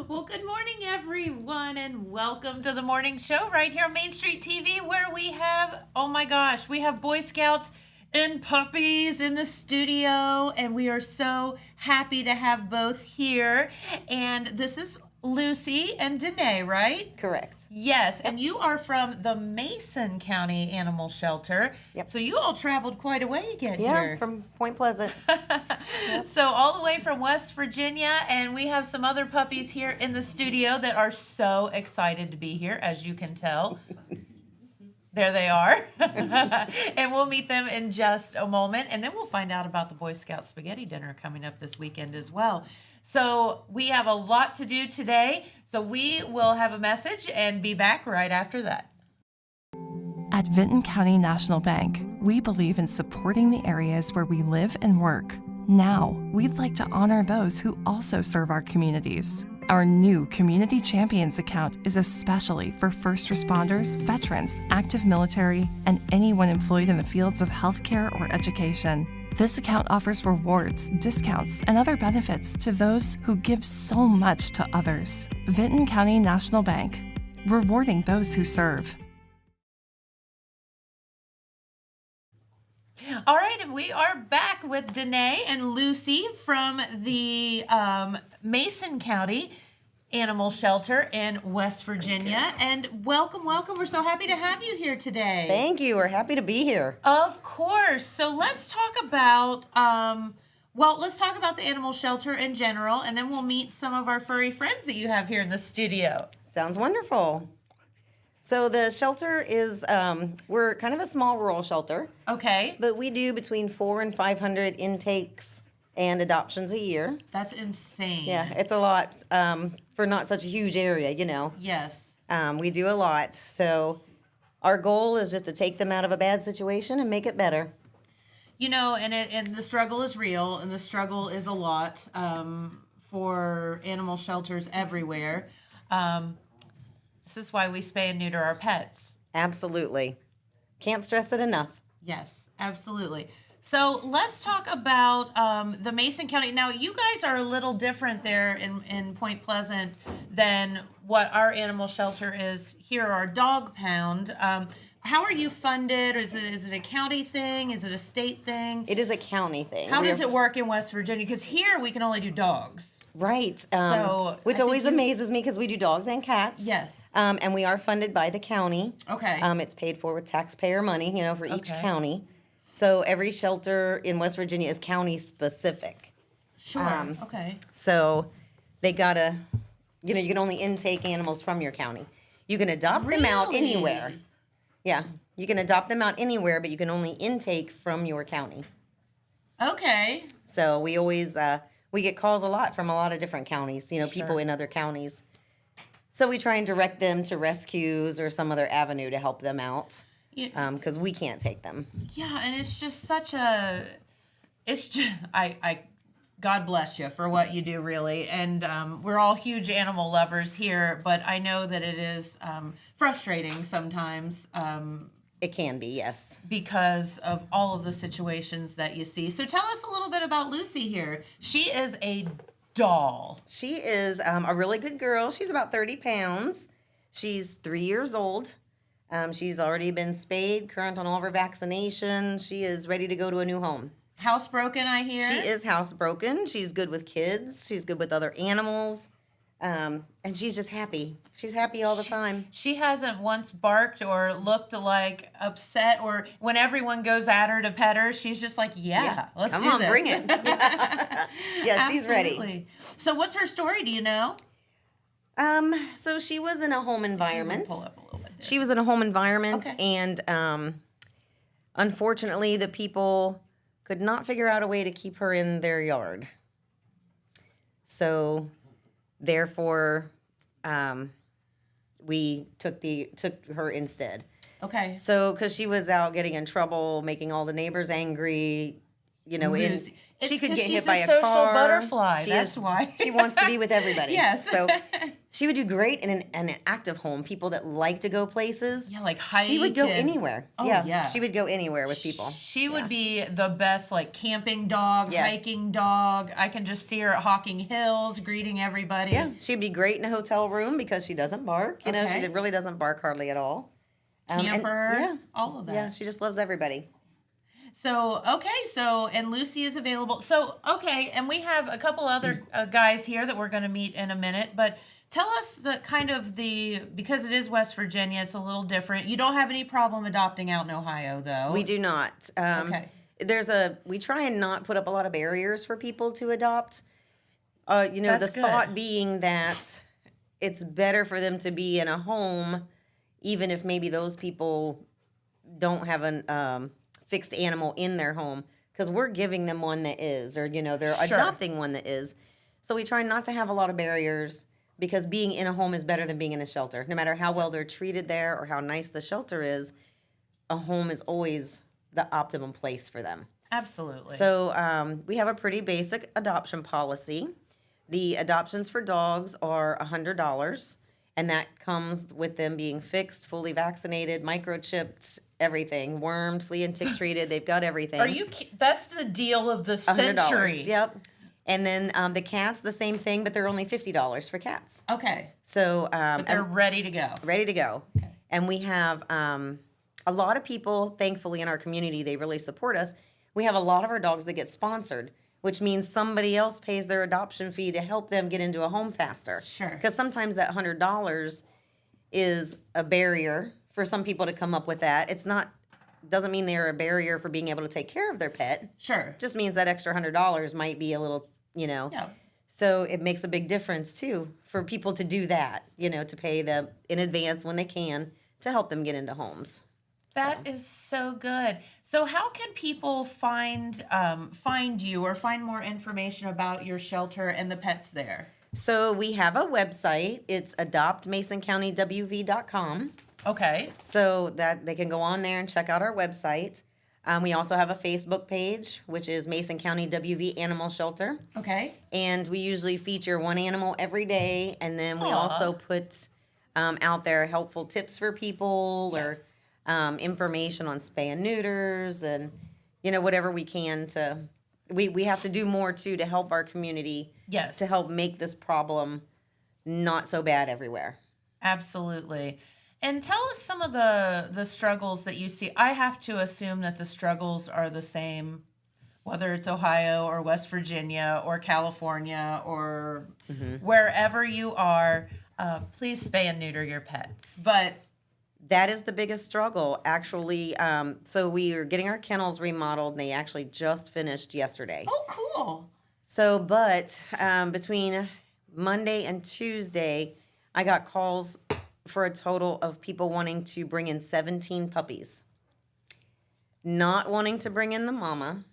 Well, good morning, everyone, and welcome to the morning show right here on Main Street TV, where we have, oh my gosh, we have Boy Scouts and puppies in the studio, and we are so happy to have both here. And this is Lucy and Danae, right? Correct. Yes, and you are from the Mason County Animal Shelter. Yep. So you all traveled quite a way to get here. Yeah, from Point Pleasant. So all the way from West Virginia, and we have some other puppies here in the studio that are so excited to be here, as you can tell. There they are. And we'll meet them in just a moment, and then we'll find out about the Boy Scout Spaghetti Dinner coming up this weekend as well. So we have a lot to do today, so we will have a message and be back right after that. At Vinton County National Bank, we believe in supporting the areas where we live and work. Now, we'd like to honor those who also serve our communities. Our new Community Champions account is especially for first responders, veterans, active military, and anyone employed in the fields of healthcare or education. This account offers rewards, discounts, and other benefits to those who give so much to others. Vinton County National Bank, rewarding those who serve. All right, and we are back with Danae and Lucy from the Mason County Animal Shelter in West Virginia. And welcome, welcome. We're so happy to have you here today. Thank you. We're happy to be here. Of course. So let's talk about, let's talk about the animal shelter in general, and then we'll meet some of our furry friends that you have here in the studio. Sounds wonderful. So the shelter is, we're kind of a small rural shelter. Okay. But we do between 400 and 500 intakes and adoptions a year. That's insane. Yeah, it's a lot for not such a huge area, you know. Yes. We do a lot. So our goal is just to take them out of a bad situation and make it better. You know, and the struggle is real, and the struggle is a lot for animal shelters everywhere. This is why we spay and neuter our pets. Absolutely. Can't stress it enough. Yes, absolutely. So let's talk about the Mason County. Now, you guys are a little different there in Point Pleasant than what our animal shelter is here, our dog pound. How are you funded? Is it a county thing? Is it a state thing? It is a county thing. How does it work in West Virginia? Because here we can only do dogs. Right. So which always amazes me because we do dogs and cats. Yes. And we are funded by the county. Okay. It's paid for with taxpayer money, you know, for each county. So every shelter in West Virginia is county specific. Sure. Okay. So they gotta, you know, you can only intake animals from your county. You can adopt them out Really? anywhere. Yeah. You can adopt them out anywhere, but you can only intake from your county. Okay. So we always, we get calls a lot from a lot of different counties, you know, people Sure. in other counties. So we try and direct them to rescues or some other avenue to help them out Yeah. because we can't take them. Yeah, and it's just such a, it's just, God bless you for what you do, really. And we're all huge animal lovers here, but I know that it is frustrating sometimes It can be, yes. because of all of the situations that you see. So tell us a little bit about Lucy here. She is a doll. She is a really good girl. She's about 30 pounds. She's 3 years old. She's already been spayed, current on all of her vaccinations. She is ready to go to a new home. Housebroken, I hear. She is housebroken. She's good with kids. She's good with other animals. And she's just happy. She's happy all the time. She hasn't once barked or looked like upset, or when everyone goes at her to pet her, she's just like, let's Come do on, this. bring it. Yeah, she's ready. Absolutely. So what's her story? Do you know? So she was in a home environment. Pull up a little bit there. She was in a home environment, Okay. and unfortunately, the people could not figure out a way to keep her in their yard. So, therefore, we took her instead. Okay. So, because she was out getting in trouble, making all the neighbors angry, you know, Lucy. It's she could 'cause get she's hit by a a social car. butterfly, She that's is, why. She wants to be with everybody. Yes. So She would do great in an active home. People that like to go places. Yeah, like hike. She would go and- anywhere. Oh, yeah. yeah. She would go anywhere with people. She would be the best, like, camping dog, Yeah. hiking dog. I can just see her at Hocking Hills greeting everybody. Yeah, she'd be great in a hotel room because she doesn't bark. You know, Okay. she really doesn't bark hardly at all. And- Camper, yeah, all of that. yeah, she just loves everybody. So, and Lucy is available. So, okay, and we have a couple other guys here that we're going to meet in a minute, but tell us because it is West Virginia, it's a little different. You don't have any problem adopting out in Ohio, though. We do not. Okay. We try and not put up a lot of barriers for people to adopt. That's the good. thought being that it's better for them to be in a home, even if maybe those people don't have an fixed animal in their home, because we're giving them one that is, or they're Sure. adopting one that is. So we try not to have a lot of barriers, because being in a home is better than being in a shelter. No matter how well they're treated there or how nice the shelter is, a home is always the optimum place for them. Absolutely. So we have a pretty basic adoption policy. The adoptions for dogs are $100, and that comes with them being fixed, fully vaccinated, microchipped, everything, wormed, flea and tick treated. They've got everything. That's the deal of the $100. century. Yep. And then the cats, the same thing, but they're only $50 for cats. Okay. So But they're ready to go. ready to go. Okay. And we have a lot of people, thankfully, in our community, they really support us. We have a lot of our dogs that get sponsored, which means somebody else pays their adoption fee to help them get into a home faster. Sure. Because sometimes that $100 is a barrier for some people to come up with that. Doesn't mean they're a barrier for being able to take care of their pet. Sure. Just means that extra $100 might be a little, Yeah. So it makes a big difference too for people to do that, to pay them in advance when they can to help them get into homes. That is so good. So how can people find you or find more information about your shelter and the pets there? So we have a website. It's adoptmasoncounty.wv.com. Okay. So that they can go on there and check out our website. We also have a Facebook page, which is Mason County WV Animal Shelter. Okay. And we usually feature one animal every day. And then we Aw. also put out there helpful tips for people Yes. or information on spay and neuters and, whatever we can to. We have to do more, too, to help our community. Yes. To help make this problem not so bad everywhere. Absolutely. And tell us some of the struggles that you see. I have to assume that the struggles are the same, whether it's Ohio or West Virginia or California or wherever you are. Please spay and neuter your pets. But That is the biggest struggle, actually. So we are getting our kennels remodeled, and they actually just finished yesterday. oh, cool. So, but between Monday and Tuesday, I got calls for a total of people wanting to bring in 17 puppies, not wanting to bring in the mama.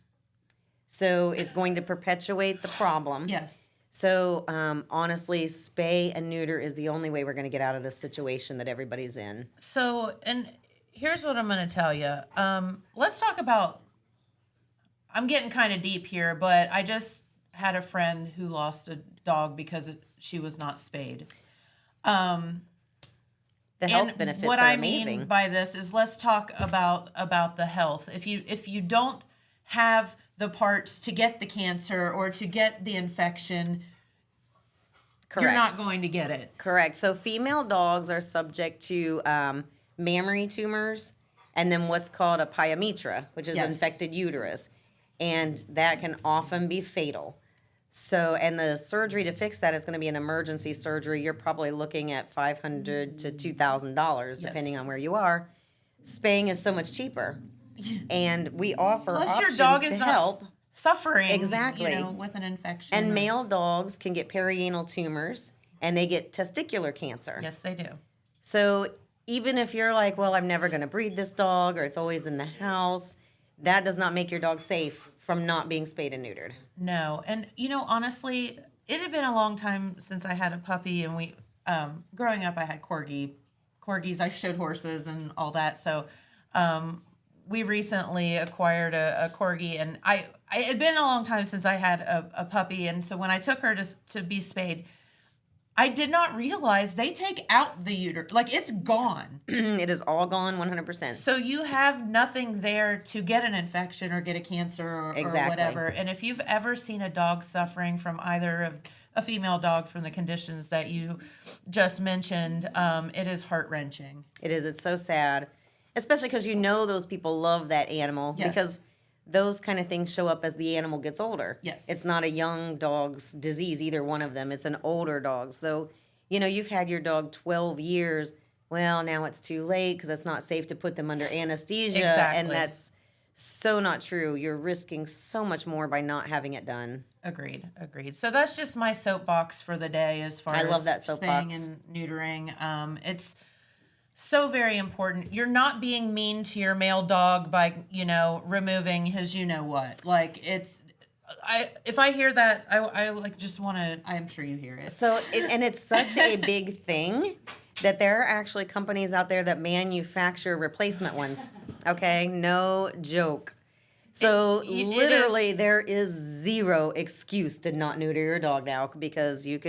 So it's going to perpetuate the problem. Yes. So honestly, spay and neuter is the only way we're going to get out of this situation that everybody's in. So, and here's what I'm going to tell you. Let's talk about. I'm getting kind of deep here, but I just had a friend who lost a dog because she was not spayed. The health benefits what are I amazing. mean by this is let's talk about the health. If you don't have the parts to get the cancer or to get the infection, you're not going to get it. Correct. So female dogs are subject to mammary tumors and then what's called a pyometra, which is Yes. infected uterus. And that can often be fatal. So, and the surgery to fix that is going to be an emergency surgery. You're probably looking at $500 to $2,000, depending Yes. on where you are. Spaying is so much cheaper. And we offer Plus, your options dog to is not help. suffering Exactly. with an infection. And or- male dogs can get perianal tumors and they get testicular cancer. Yes, they do. So even if you're like, well, I'm never going to breed this dog or it's always in the house, that does not make your dog safe from not being spayed and neutered. No, and honestly, it had been a long time since I had a puppy, and we, growing up, I had corgis. I showed horses and all that. So, we recently acquired a corgi, and it had been a long time since I had a puppy, and so when I took her to be spayed, I did not realize they take out the uterus. Like, it's gone. It is all gone 100%. So you have nothing there to get an infection or get a cancer or Exactly. whatever. And if you've ever seen a dog suffering from either of a female dog from the conditions that you just mentioned, it is heart-wrenching. It is. It's so sad, especially because you know those people love that animal Yes. because those kind of things show up as the animal gets older. Yes. It's not a young dog's disease, either one of them. It's an older dog. So, you know, you've had your dog 12 years. Well, now it's too late because it's not safe to put them under anesthesia. Exactly. And that's so not true. You're risking so much more by not having it done. Agreed. So that's just my soapbox for the day as far I as love that soapbox. spaying and neutering. It's so very important. You're not being mean to your male dog by, removing his what. Like, if I hear that, I like just want to, I'm sure you hear it. So, and it's such a big thing that there are actually companies out there that manufacture replacement ones. Okay, no joke. So literally, there is zero excuse to not neuter your dog now because you like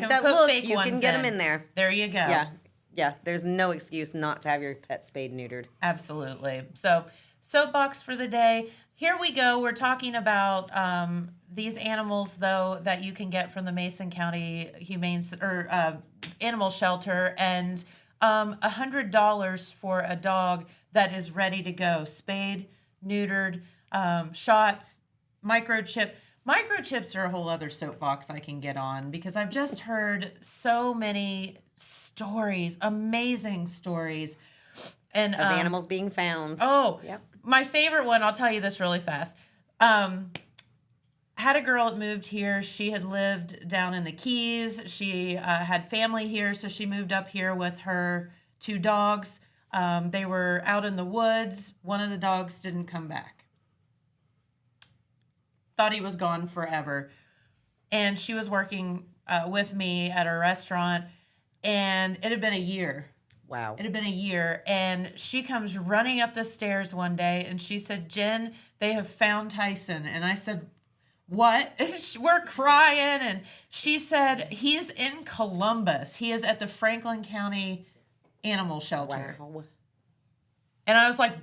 can that put look, fake you can ones get them in there. There you go. Yeah. There's no excuse not to have your pet spayed and neutered. Absolutely. So, soapbox for the day. Here we go. We're talking about these animals, though, that you can get from the Mason County Animal Shelter, and $100 for a dog that is ready to go, spayed, neutered, shots, microchip. Microchips are a whole other soapbox I can get on because I've just heard so many stories, amazing stories, and Of animals being found. Oh, Yep. My favorite one, I'll tell you this really fast. Had a girl that moved here. She had lived down in the Keys. She had family here, so she moved up here with her 2 dogs. They were out in the woods. One of the dogs didn't come back. Thought he was gone forever. And she was working with me at a restaurant, and it had been a year. Wow. It had been a year, and she comes running up the stairs one day, and she said, "Jen, they have found Tyson." And I said, "What?" We're crying, and she said, "He's in Columbus. He is at the Franklin County Animal Shelter." Wow. And I was like,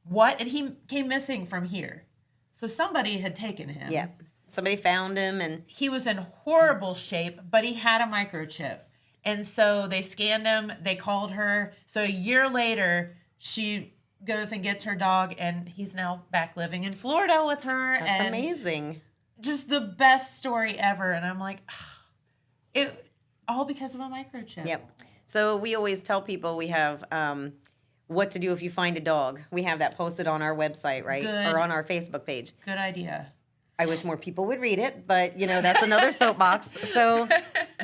"What?" And he came missing from here. So somebody had taken him. Yeah. Somebody found him and He was in horrible shape, but he had a microchip. And so they scanned him, they called her. So a year later, she goes and gets her dog, and he's now back living in Florida with her. that's and amazing. Just the best story ever. And I'm like, it all because of a microchip. Yep. So we always tell people we have what to do if you find a dog. We have that posted on our website, right? Good. Or on our Facebook page. Good idea. I wish more people would read it, but that's another soapbox. So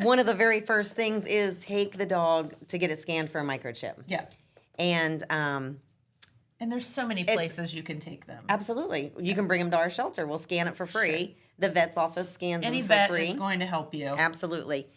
one of the very first things is take the dog to get it scanned for a microchip. Yeah. And And there's so many places you can take them. absolutely, you can bring them to our shelter. We'll scan it for free. Sure. The vet's office scans Any them for vet free. is going to help you. Absolutely.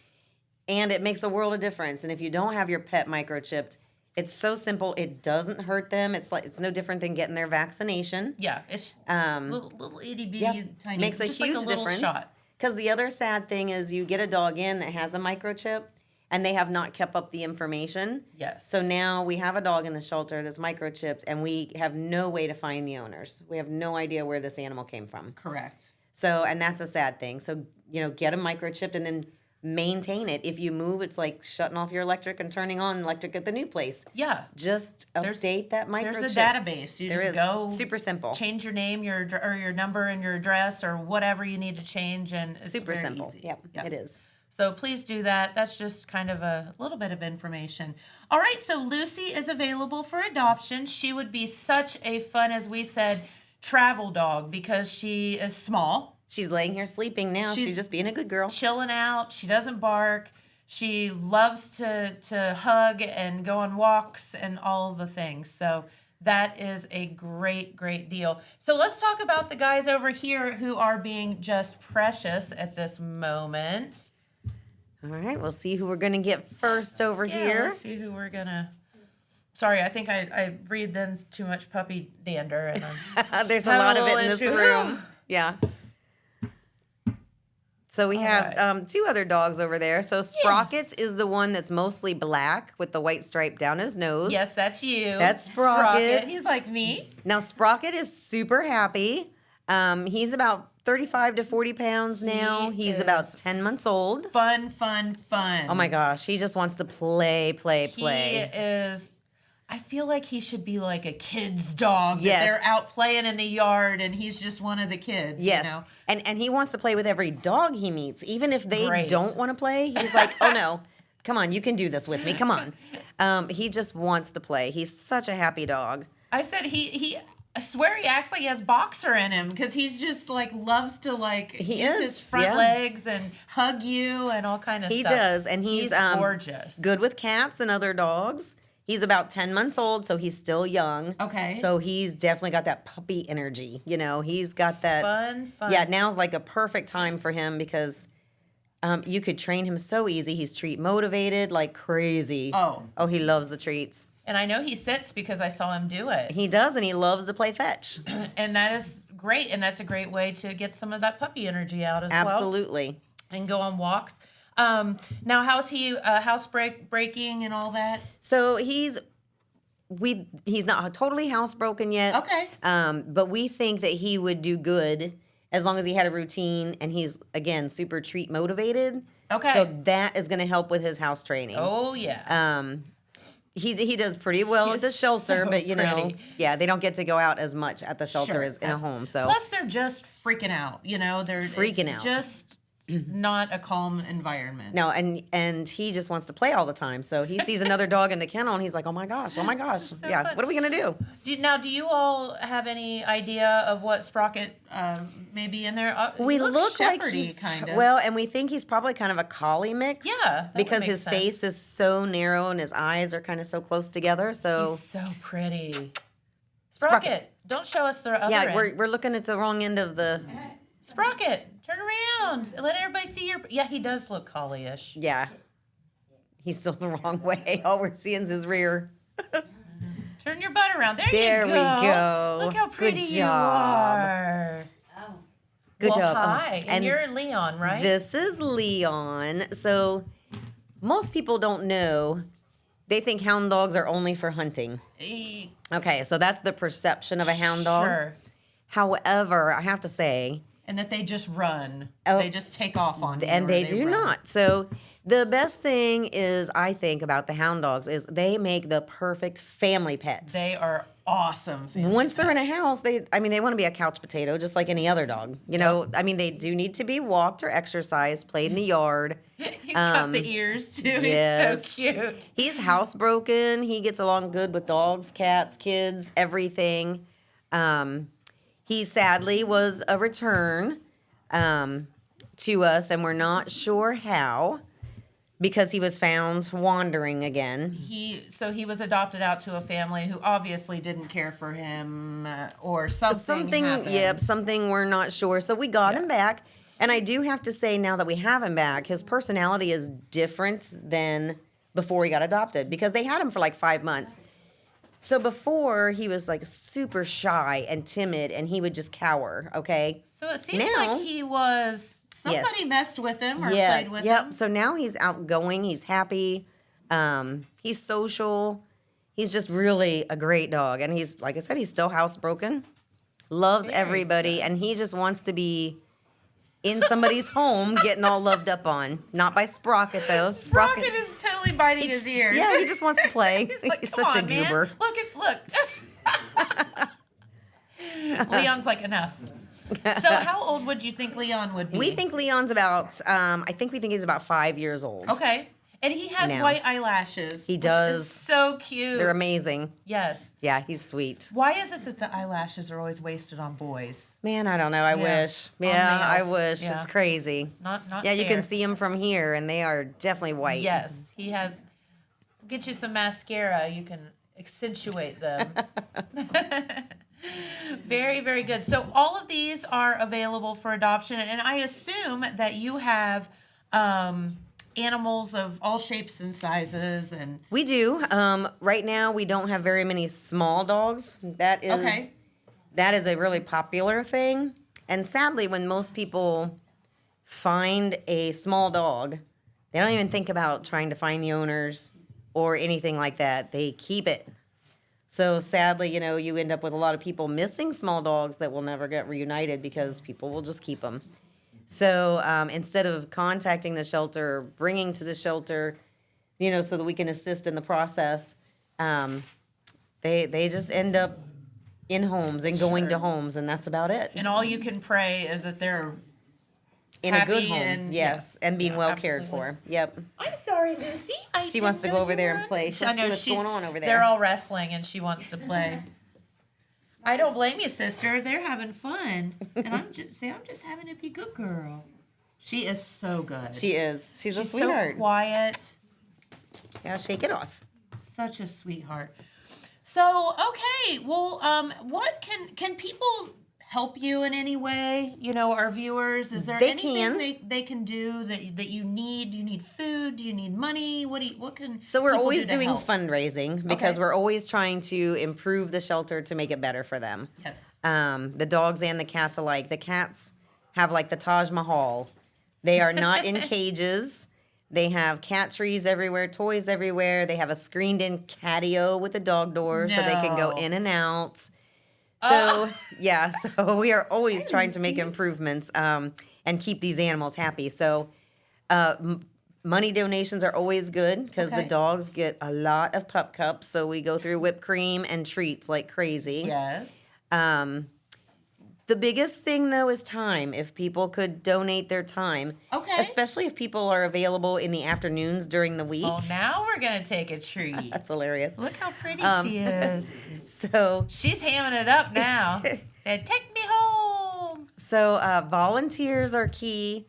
And it makes a world of difference. And if you don't have your pet microchipped, it's so simple. It doesn't hurt them. It's no different than getting their vaccination. Yeah, it's little itty bitty, Yeah, tiny, makes a just huge like a little difference. shot. Because the other sad thing is you get a dog in that has a microchip and they have not kept up the information. Yes. So now we have a dog in the shelter that's microchipped and we have no way to find the owners. We have no idea where this animal came from. Correct. So, and that's a sad thing. So, get them microchipped and then maintain it. If you move, it's like shutting off your electric and turning on electric at the new place. Yeah. Just update that microchip. There's a database. You There just is. go. Super simple. Change your name, your number, and your address, or whatever you need to change, and it's Super very simple. easy. Yep, it is. So please do that. That's just kind of a little bit of information. All right, so Lucy is available for adoption. She would be such a fun, as we said, travel dog because she is small, She's laying here sleeping now. She's just being a good girl. chilling out. She doesn't bark. She loves to hug and go on walks and all the things. So that is a great, great deal. So let's talk about the guys over here who are being just precious at this moment. All right, we'll see who we're going to get first over here. Let's see who we're gonna. Sorry, I think I breathed in too much puppy dander, and I'm There's a having lot of little it in this issue. room. Yeah. So we have right. 2 other dogs over there. So Sprocket is the one that's mostly black with the white stripe down his nose. Yes, that's you. That's Sprocket. He's like me. Now Sprocket is super happy. He's about 35 to 40 pounds now. He He's is about 10 months old. Fun. Oh my gosh, he just wants to play. He is. I feel like he should be like a kid's dog. That Yes. they're out playing in the yard, and he's just one of the kids. Yes. You know? And he wants to play with every dog he meets. Even if they Great. don't want to play, he's like, oh no, come on, you can do this with me. Come on. He just wants to play. He's such a happy dog. I said I swear he acts like he has boxer in him because he's just like loves to like He use is, his front yeah. legs and hug you and all kind of He stuff. does. And he's gorgeous. good with cats and other dogs. He's about 10 months old, so he's still young. Okay. So he's definitely got that puppy energy. You know, he's got that. Fun. Yeah, now's like a perfect time for him because you could train him so easy. He's treat motivated like crazy. Oh. Oh, he loves the treats. And I know he sits because I saw him do it. He does, and he loves to play fetch. And that is great. And that's a great way to get some of that puppy energy out as well. Absolutely. And go on walks. Now, how's he breaking and all that? So he's not totally housebroken yet. Okay. But we think that he would do good as long as he had a routine and he's again super treat motivated. Okay. So that is going to help with his house training. Oh, yeah. He does pretty well He at the is shelter, so but you know, pretty. yeah, they don't get to go out as much at the shelter Sure. as in a home. So Plus, they're just freaking out. You know, they're Freaking it's out. Just not a calm environment. no, and he just wants to play all the time. So he sees another dog in the kennel and he's like, oh my gosh, So yeah. fun. What are we gonna do? Do you all have any idea of what Sprocket may be in there? We He looks look like shepherdy, he's kind of. well, and we think he's probably kind of a collie mix. Yeah, that would because make his sense. face is so narrow and his eyes are kind of so close together. So He's so pretty. Sprocket. Sprocket, don't show us the other yeah, end. we're looking at the wrong end of the Sprocket, turn around. Let everybody see your. Yeah, he does look collie-ish. yeah. He's still the wrong way. All we're seeing is his rear. Turn your butt around. There you we go. go. Look how Good pretty you job. are. Good well, job. Hi, and you're Leon, right? This is Leon. So most people don't know. They think hound dogs are only for hunting. Eh, Okay, so that's the perception of a hound dog. Sure. However, I have to say, And that they just run. Oh. They just take off on you. and or they do run. not. So the best thing is, I think, about the hound dogs is they make the perfect family pet. They are awesome. family Once they're in a pets. house, they want to be a couch potato just like any other dog. You know, I mean, they do need to be walked or exercised, played in the yard. He's got the ears too. yes. He's so cute. He's housebroken. He gets along good with dogs, cats, kids, everything. He sadly was a return to us, and we're not sure how, because he was found wandering again. He was adopted out to a family who obviously didn't care for him or something. happened. Yep, something we're not sure. So we got him back, and I do have to say, now that we have him back, his personality is different than before he got adopted, because they had him for like 5 months. So before, he was like super shy and timid, and he would just cower, okay? So it seems Now- like he was somebody messed with him or played with yep. him. So now he's outgoing, he's happy, he's social. He's just really a great dog. And he's, like I said, he's still housebroken, loves everybody, and he just wants to be in somebody's home getting all loved up on. Not by Sprocket, though. Sprocket is totally biting his ears. Yeah, he just wants to play. He's like, "Come such on, a man. goober. Look. Leon's like, enough. So how old would you think Leon would be? We think Leon's about, we think he's about 5 years old. Okay. And he has Now. white eyelashes. He which does. is so cute. They're amazing. Yes. Yeah, he's sweet. Why is it that the eyelashes are always wasted on boys? Man, I don't know. I Yeah. wish. On Yeah, I males. wish. Yeah. It's crazy. Not Yeah, you fair. can see them from here, and they are definitely white. Yes, he has. Get you some mascara. You can accentuate them. Very, very good. So all of these are available for adoption, and I assume that you have animals of all shapes and sizes. And We do. Right now, we don't have very many small dogs. That is Okay. a really popular thing. And sadly, when most people find a small dog, they don't even think about trying to find the owners or anything like that. They keep it. So sadly, you end up with a lot of people missing small dogs that will never get reunited because people will just keep them. So instead of contacting the shelter, or bringing to the shelter, so that we can assist in the process, they just end up in homes and going to homes, and that's about it. And all you can pray is that they're In a good happy home, and- yes, and being well cared absolutely. for. Yep. I'm sorry, Lucy. She wants to go over there and play. She'll I know see what's she's going on over there. They're all wrestling, and she wants to play. I don't blame you, sister. They're having fun, and I'm just having to be good girl. She is so good. She is. She's a She's sweetheart. so quiet. Yeah, shake it off. Such a sweetheart. So okay, well, what can people help you in any way? Our viewers. Is there They anything can. they can do that you need? Do you need food? Do you need money? What can? So we're people always do to doing help? fundraising because Okay. we're always trying to improve the shelter to make it better for them. Yes. The dogs and the cats alike. The cats have like the Taj Mahal. They are not in cages. They have cat trees everywhere, toys everywhere. They have a screened-in catio with a dog door so they can go No. in and out. So, yeah, so we are always trying to make improvements and keep these animals happy. So, money donations are always good because the Okay. dogs get a lot of pup cups. So, we go through whipped cream and treats like crazy. Yes. The biggest thing, though, is time. If people could donate their time, Okay. especially if people are available in the afternoons during the week. Oh, now we're gonna take a treat. That's hilarious. Look how pretty she is. So, She's hamming it up now. Said, "Take me home." volunteers are key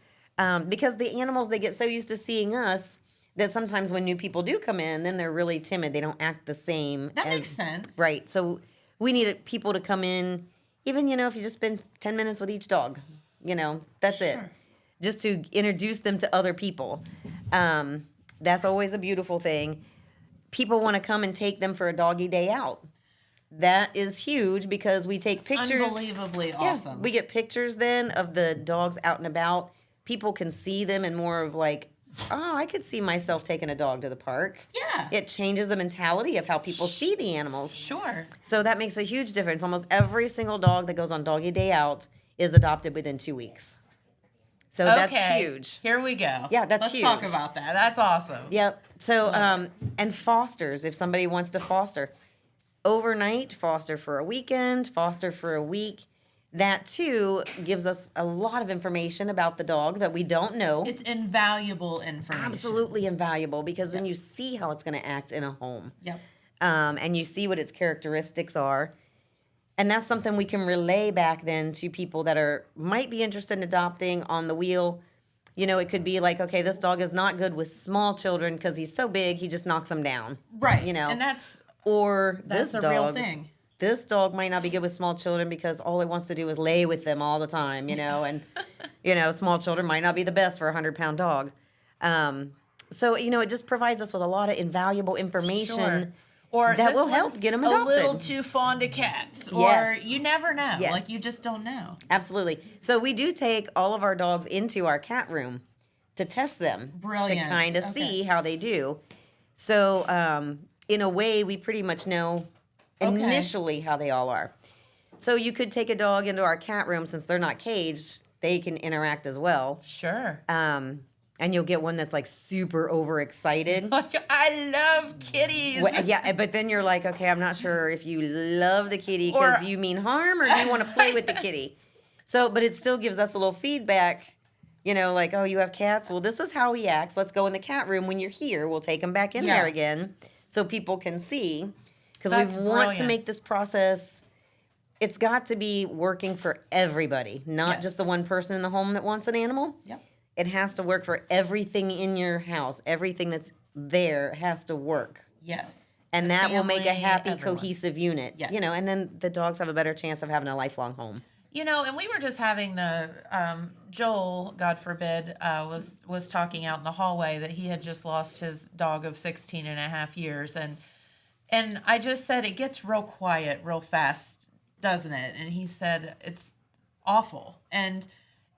because the animals, they get so used to seeing us that sometimes when new people do come in, then they're really timid. They don't act the same. That makes sense. Right. So we need people to come in, even, if you just spend 10 minutes with each dog, that's it. Sure. Just to introduce them to other people. That's always a beautiful thing. People want to come and take them for a doggy day out. That is huge because we take pictures. Unbelievably Yeah, awesome. we get pictures then of the dogs out and about. People can see them and more of like, oh, I could see myself taking a dog to the park. Yeah. It changes the mentality of how people see the animals. Sure. So that makes a huge difference. Almost every single dog that goes on doggy day out is adopted within 2 weeks. So that's huge. Here we go. Yeah, that's Let's talk huge. about that. That's awesome. Yep. So, and fosters, if somebody wants to foster, overnight, foster for a weekend, foster for a week. That too gives us a lot of information about the dog that we don't know. It's invaluable information. Absolutely invaluable because then you see how it's going to act in a home. Yep. And you see what its characteristics are. And that's something we can relay back then to people that might be interested in adopting on the wheel. It could be like, okay, this dog is not good with small children because he's so big, he just knocks them down. Right. You know. And that's Or that's this a real dog, thing. this dog might not be good with small children because all it wants to do is lay with them all the time, and small children might not be the best for a 100-pound dog. So it just provides us with a lot of invaluable information. Sure. Or that this will help one's get 'em A little adopted. too fond of cats. Or Yes. you never know. Yes. Like you just don't know. Absolutely. So we do take all of our dogs into our cat room to test them, Brilliant. to kind of Okay. see how they do. So in a way, we pretty much know Okay. initially how they all are. So you could take a dog into our cat room since they're not caged; they can interact as well. Sure. And you'll get one that's like super overexcited. Like I love kitties. Well, yeah, but then you're like, okay, I'm not sure if you love the kitty because Or- you mean harm or do you want to play with the kitty. So, but it still gives us a little feedback, like, oh, you have cats? Well, this is how he acts. Let's go in the cat room when you're here. We'll take him back in Yeah. there again so people can see. Because That's we want to brilliant. make this process, it's got to be working for everybody, not Yes. just the one person in the home that wants an animal. Yep. It has to work for everything in your house. Everything that's there has to work. Yes. And The that will make a family, happy, everyone. cohesive unit. Yes. And then the dogs have a better chance of having a lifelong home. And we were just having the Joel, God forbid, was talking out in the hallway that he had just lost his dog of 16 and a half years. And I just said, it gets real quiet real fast, doesn't it? And he said, it's awful. And,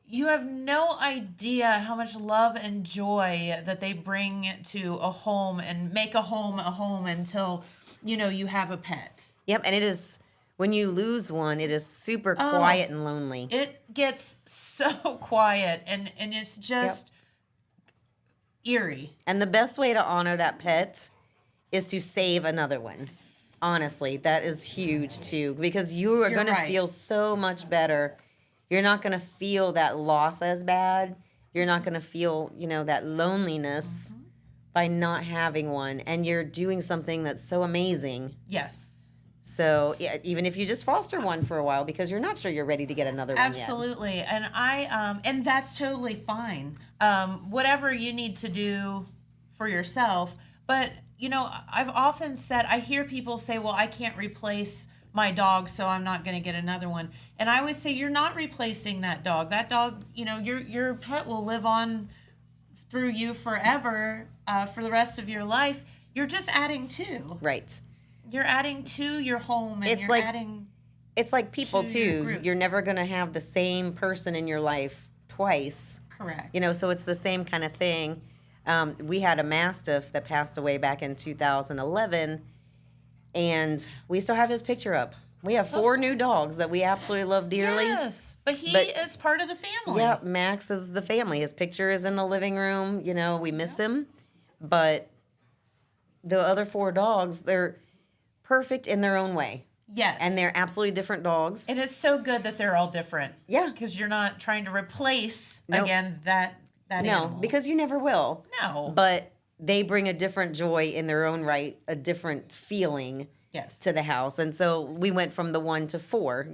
You have no idea how much love and joy that they bring to a home and make a home until, you have a pet. Yep, and it is, when you lose one, it is super quiet and lonely. It gets so quiet and it's just eerie. And the best way to honor that pet is to save another one. Honestly, that is huge too, because you are You're going to right. feel so much better. You're not going to feel that loss as bad. You're not going to feel, that loneliness by not having one. And you're doing something that's so amazing. Yes. So yeah, even if you just foster one for a while, because you're not sure you're ready to get another one yet. Absolutely. And and that's totally fine. Whatever you need to do for yourself. But, I've often said, I hear people say, well, I can't replace my dog, so I'm not going to get another one. And I always say, you're not replacing that dog. That dog, your pet will live on through you forever, for the rest of your life. You're just adding to. Right. You're adding to your home, and It's you're like- adding. It's like people To your too. group. You're never going to have the same person in your life twice. Correct. So it's the same kind of thing. We had a Mastiff that passed away back in 2011, and we still have his picture up. We have 4 new dogs that we absolutely love dearly. Yes, but he But- is part of the family. Yeah, Max is the family. His picture is in the living room. We miss him, but the other 4 dogs, they're perfect in their own way, Yes. and they're absolutely different dogs. And it's so good that they're all different. Yeah. Because you're not trying to replace No. again that No, animal. because you never will. No. But they bring a different joy in their own right, a different feeling Yes. to the house. And so we went from the 1 to 4,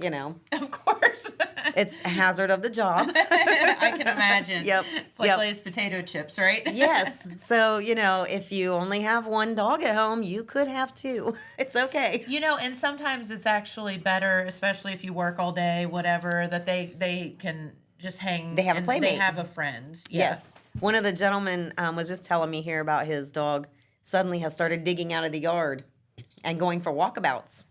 Of course. It's a hazard of the job. I can imagine. Yep, It's like yep. Lay's potato chips, right? Yes. So, if you only have 1 dog at home, you could have 2. It's okay. And sometimes it's actually better, especially if you work all day, whatever, that they can just hang. They have a and playmate. They have a friend. Yes. One of the gentlemen was just telling me here about his dog suddenly has started digging out of the yard and going for walkabouts.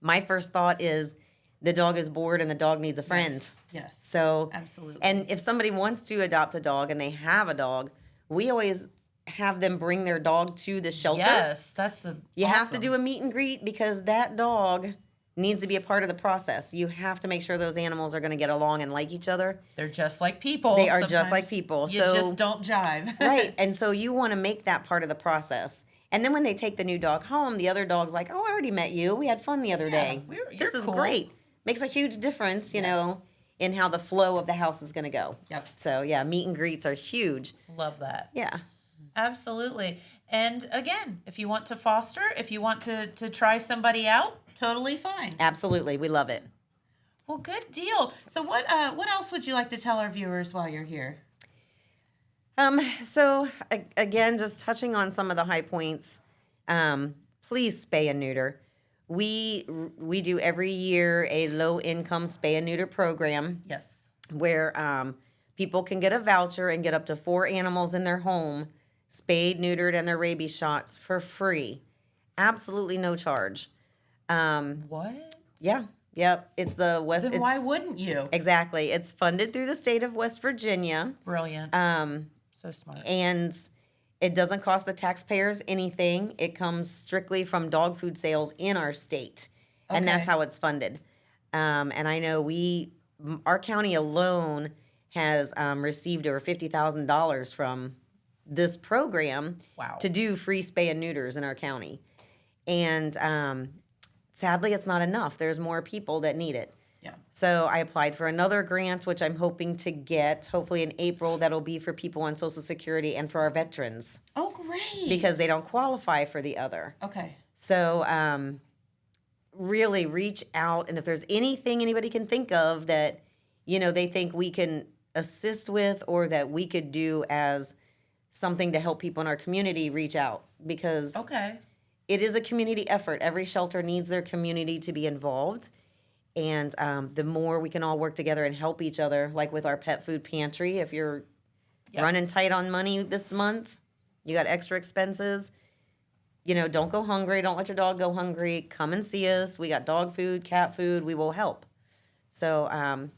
My first thought is the dog is bored and the dog needs a friend. Yes. So, Absolutely. and if somebody wants to adopt a dog and they have a dog, we always have them bring their dog to the shelter. Yes, that's the. You have to do a meet and greet because that dog needs to be a part of the process. You have to make sure those animals are going to get along and like each other. They're just like people. They are just Sometimes like people, You so- just don't jive. Right. And so you want to make that part of the process. And then when they take the new dog home, the other dog's like, oh, I already met you. We had fun the other day. you're This is cool." great. Makes a huge difference, in how the flow of the house is going to go. Yep. So, yeah, meet and greets are huge. Love that. Yeah. Absolutely. And again, if you want to foster, if you want to try somebody out, totally fine. Absolutely. We love it. Well, good deal. So what else would you like to tell our viewers while you're here? So again, just touching on some of the high points, please spay and neuter. We do every year a low income spay and neuter program Yes. where people can get a voucher and get up to 4 animals in their home spayed, neutered, and their rabies shots for free, absolutely no charge. What? Yeah, yep. It's the West. Then it's, why wouldn't you? exactly? It's funded through the state of West Virginia. Brilliant. So smart. And it doesn't cost the taxpayers anything. It comes strictly from dog food sales in our state, and that's Okay. how it's funded. And I know our county alone has received over $50,000 from this program Wow. to do free spay and neuters in our county. And sadly, it's not enough. There's more people that need it. Yeah. So I applied for another grant, which I'm hoping to get, hopefully in April. That'll be for people on Social Security and for our veterans Oh, great. because they don't qualify for the other. Okay. So really reach out, and if there's anything anybody can think of that they think we can assist with or that we could do as something to help people in our community, reach out because Okay. it is a community effort. Every shelter needs their community to be involved. And the more we can all work together and help each other, like with our pet food pantry, if you're Yep. running tight on money this month, you got extra expenses, don't go hungry. Don't let your dog go hungry. Come and see us. We got dog food, cat food. We will help. So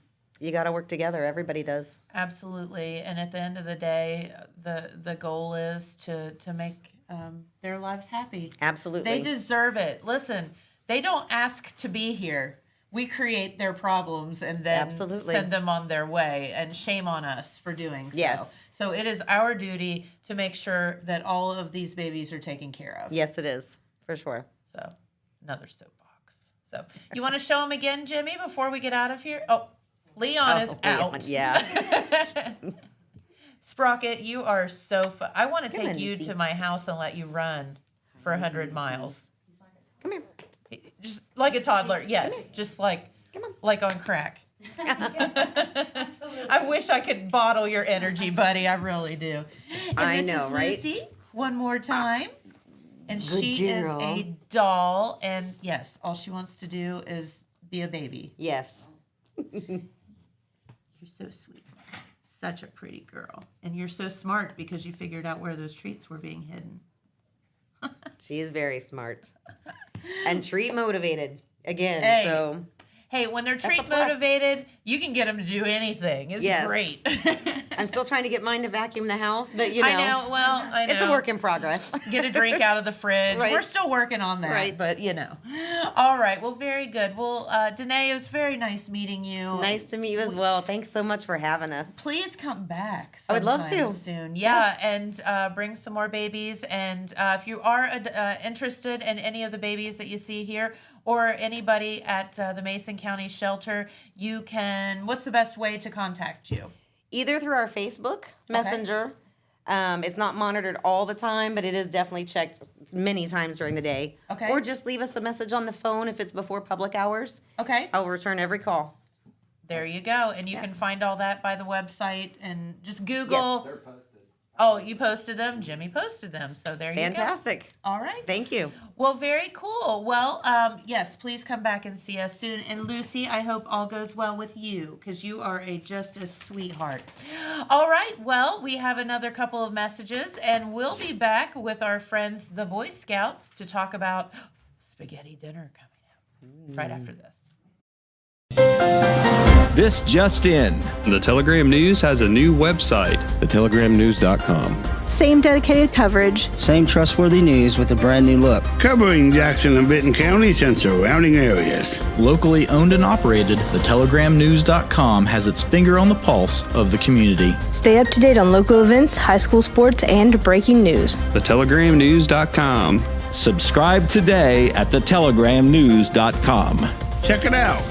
You got to work together. Everybody does. Absolutely. And at the end of the day, the goal is to make their lives happy. Absolutely. They deserve it. Listen, they don't ask to be here. We create their problems and then Absolutely. send them on their way. And shame on us for doing so. Yes. So it is our duty to make sure that all of these babies are taken care of. Yes, it is. For sure. So another soapbox. So you want to show them again, Jimmy, before we get out of here? Oh, Leon is out. Yeah. Sprocket, you are so fun. I want to Come take on, you Lucy. to my house and let you run for 100 miles. Come here. Just like a toddler. Yes. Just like on crack. I wish I could bottle your energy, buddy. I really do. And I this know, is right? Lucy, one more time. And Good she girl. is a doll. And yes, all she wants to do is be a baby. Yes. You're so sweet. Such a pretty girl. And you're so smart because you figured out where those treats were being hidden. She is very smart. And treat motivated. Again, Hey. so Hey, when they're a treat plus. motivated, you can get them to do anything. It's Yes. great. I'm still trying to get mine to vacuum the house, but you know, I know. Well, I know. it's a work in progress. Get a drink out of the fridge. Right. We're still working on that, Right. but you know. All right. Well, very good. Well, Danae, it was very nice meeting you. Nice to meet you as well. Thanks so much for having us. Please come back. I would love sometime to. soon. Yeah, and bring some more babies. And if you are interested in any of the babies that you see here, or anybody at the Mason County Shelter, you can. What's the best way to contact you? Either through our Facebook Messenger. It's not monitored all the time, but it is definitely checked many times during the day. Okay. Or just leave us a message on the phone if it's before public hours. Okay. I'll return every call. There you go. And you can find all that by the website and just Google. Yes. Oh, you posted them? Jimmy posted them. So there you go. Fantastic. All right. Thank you. Well, very cool. Well, yes, please come back and see us soon. And Lucy, I hope all goes well with you because you are just a sweetheart. All right. Well, we have another couple of messages and we'll be back with our friends, the Boy Scouts, to talk about spaghetti dinner coming up right after this. This just in. The Telegram News has a new website. thetelegram.news.com. Same dedicated coverage. Same trustworthy news with a brand new look. Covering Jackson and Benton counties and surrounding areas. Locally owned and operated, thetelegram.news.com has its finger on the pulse of the community. Stay up to date on local events, high school sports, and breaking news. thetelegram.news.com. Subscribe today at thetelegram.news.com. Check it out.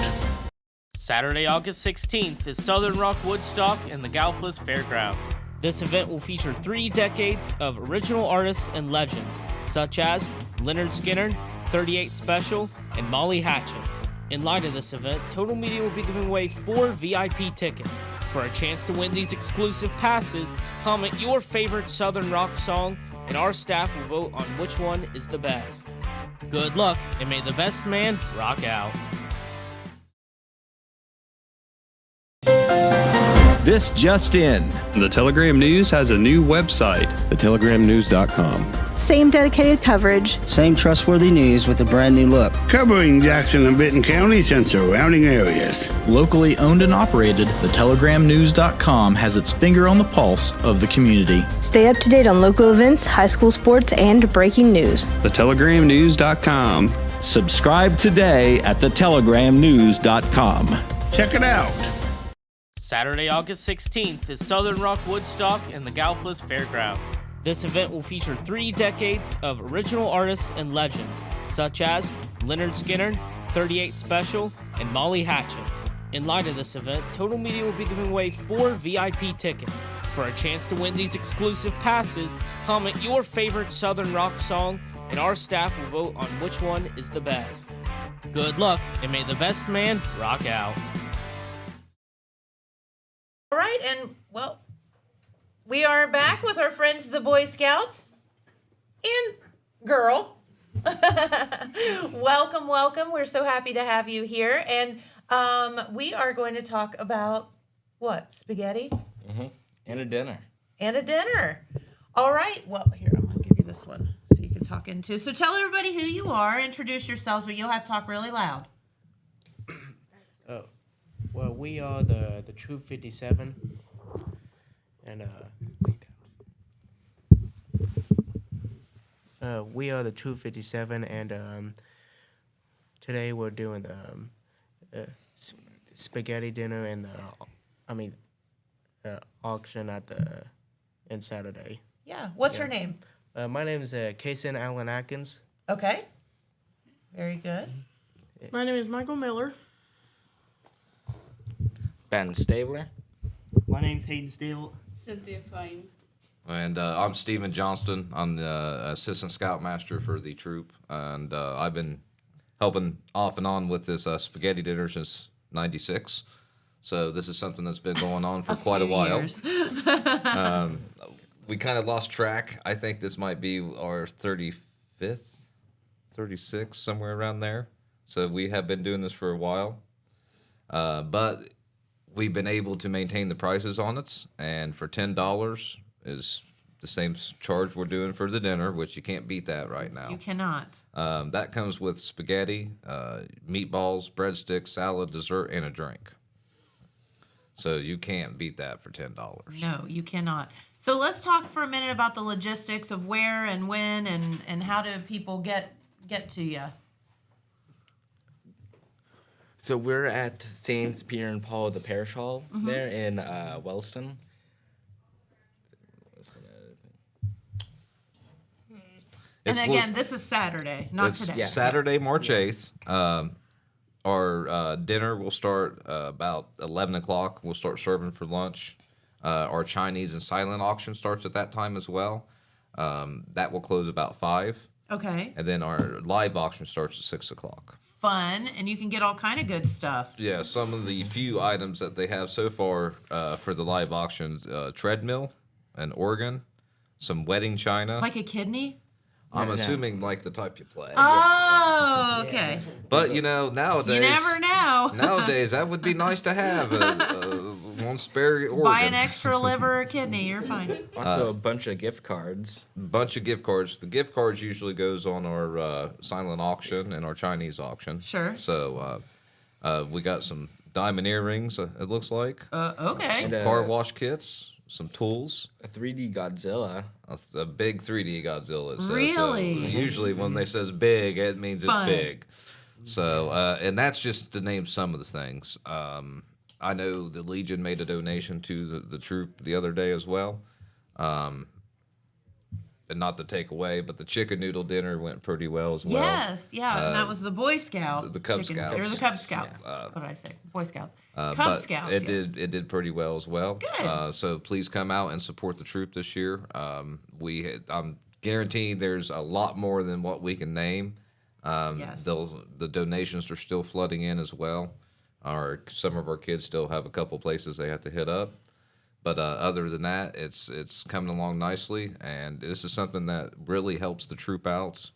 Saturday, August 16th is Southern Rock Woodstock in the Gallipolis Fairgrounds. This event will feature 3 decades of original artists and legends, such as Leonard Skinner, 38 Special, and Molly Hatchet. In light of this event, Total Media will be giving away 4 VIP tickets. For a chance to win these exclusive passes, comment your favorite Southern Rock song, and our staff will vote on which one is the best. Good luck, and may the best man rock out. This just in. The Telegram News has a new website. thetelegram.news.com. Same dedicated coverage. Same trustworthy news with a brand new look. Covering Jackson and Benton counties and surrounding areas. Locally owned and operated, thetelegram.news.com has its finger on the pulse of the community. Stay up to date on local events, high school sports, and breaking news. thetelegram.news.com. Subscribe today at thetelegram.news.com. Check it out. Saturday, August 16th is Southern Rock Woodstock in the Gallipolis Fairgrounds. This event will feature 3 decades of original artists and legends, such as Leonard Skinner, 38 Special, and Molly Hatchet. In light of this event, Total Media will be giving away 4 VIP tickets. For a chance to win these exclusive passes, comment your favorite Southern Rock song, and our staff will vote on which one is the best. Good luck, and may the best man rock out. All right, and well, we are back with our friends, the Boy Scouts and girl. Welcome, welcome. We're so happy to have you here. And we are going to talk about what? Spaghetti? And a dinner. And a dinner. All right. Well, here, I'm going to give you this one so you can talk into. So tell everybody who you are, introduce yourselves, but you'll have to talk really loud. Well, we are the Troop 57, and we are the Troop 57, and today we're doing the spaghetti dinner and auction at in Saturday. Yeah. What's your name? My name is Kason Allen Atkins. Okay. Very good. My name is Michael Miller. Ben Stabler. My name's Hayden Steele. Cynthia Fine. And I'm Stephen Johnston. I'm the assistant scoutmaster for the troop, and I've been helping off and on with this spaghetti dinner since '96. So this is something that's been going on for quite a while. We kind of lost track. I think this might be our 35th, 36th, somewhere around there. So we have been doing this for a while. But we've been able to maintain the prices on it. And for $10 is the same charge we're doing for the dinner, which you can't beat that right now. You cannot. That comes with spaghetti, meatballs, breadsticks, salad, dessert, and a drink. So you can't beat that for $10. No, you cannot. So let's talk for a minute about the logistics of where and when and how do people get to you. So we're at Saints Peter and Paul the Parish Hall there in Wellston. And again, this is Saturday, not today. Saturday, March 8th. Our dinner will start about 11 o'clock. We'll start serving for lunch. Our Chinese and silent auction starts at that time as well. That will close about 5. Okay. And then our live auction starts at 6 o'clock. Fun, and you can get all kind of good stuff. Yeah, some of the few items that they have so far for the live auction, treadmill, an organ, some wedding china. Like a kidney? I'm assuming like the type you play. Oh, okay. But nowadays. You never know. Nowadays, that would be nice to have one spare organ. Buy an extra liver or kidney, you're fine. Also, a bunch of gift cards. Bunch of gift cards. The gift cards usually goes on our silent auction and our Chinese auction. Sure. So we got some diamond earrings. It looks like. Okay. Some car wash kits. Some tools. A 3D Godzilla. A big 3D Godzilla. It says. Really? So usually when they says big, it means it's big. So, and that's just to name some of the things. I know the Legion made a donation to the troop the other day as well. And not to take away, but the chicken noodle dinner went pretty well as well. Yes, yeah, and that was the Boy Scout. The Cub chicken, Scouts. or the Cub Scout. What did I say? Boy Scout. Cub but Scouts. It yes. did pretty well as well. Good. So please come out and support the troop this year. I'm guaranteed there's a lot more than what we can name. Yes. The donations are still flooding in as well. Some of our kids still have a couple places they have to hit up. But other than that, it's coming along nicely, and this is something that really helps the troop out.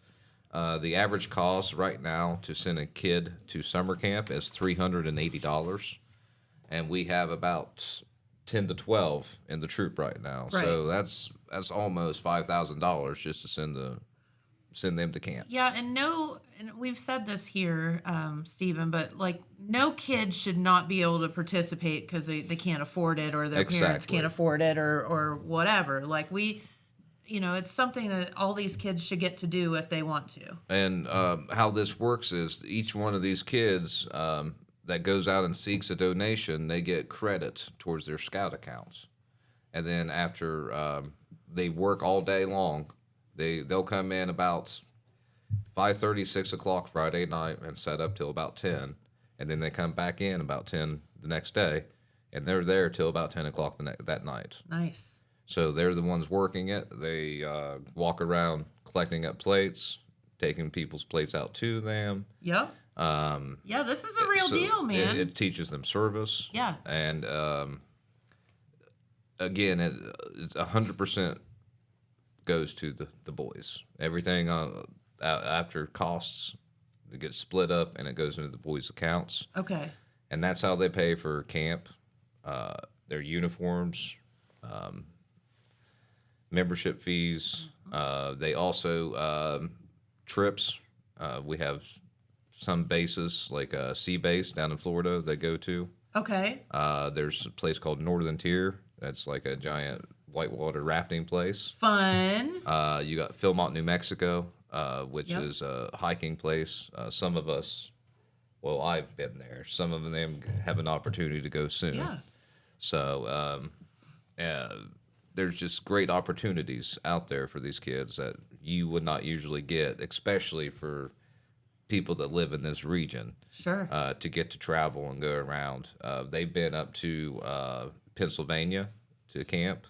The average cost right now to send a kid to summer camp is $380, and we have about 10 to 12 in the troop right now. Right. So that's almost $5,000 just to send them to camp. Yeah, and we've said this here, Stephen, but like no kid should not be able to participate because they can't afford it or their parents can't afford it or whatever. Like it's something that all these kids should get to do if they want to. And how this works is each one of these kids that goes out and seeks a donation, they get credit towards their scout accounts. And then after they work all day long, they'll come in about 5:30, 6 o'clock Friday night and set up till about 10. And then they come back in about 10 the next day, and they're there till about 10 o'clock that night. Nice. So they're the ones working it. They walk around collecting up plates, taking people's plates out to them. Yep. Yeah, this is a real deal, man. It teaches them service. Yeah. And again, it's 100% goes to the boys. Everything after costs, it gets split up and it goes into the boys' accounts. Okay. And that's how they pay for camp, their uniforms, membership fees. They also trips. We have some bases like Sea Base down in Florida they go to. Okay. There's a place called Northern Tier. That's like a giant whitewater rafting place. Fun. You got Philmont, New Mexico, which Yep. is a hiking place. Some of us, well, I've been there. Some of them have an opportunity to go soon. Yeah. So there's just great opportunities out there for these kids that you would not usually get, especially for people that live in this region. Sure. To get to travel and go around. They've been up to Pennsylvania to camp.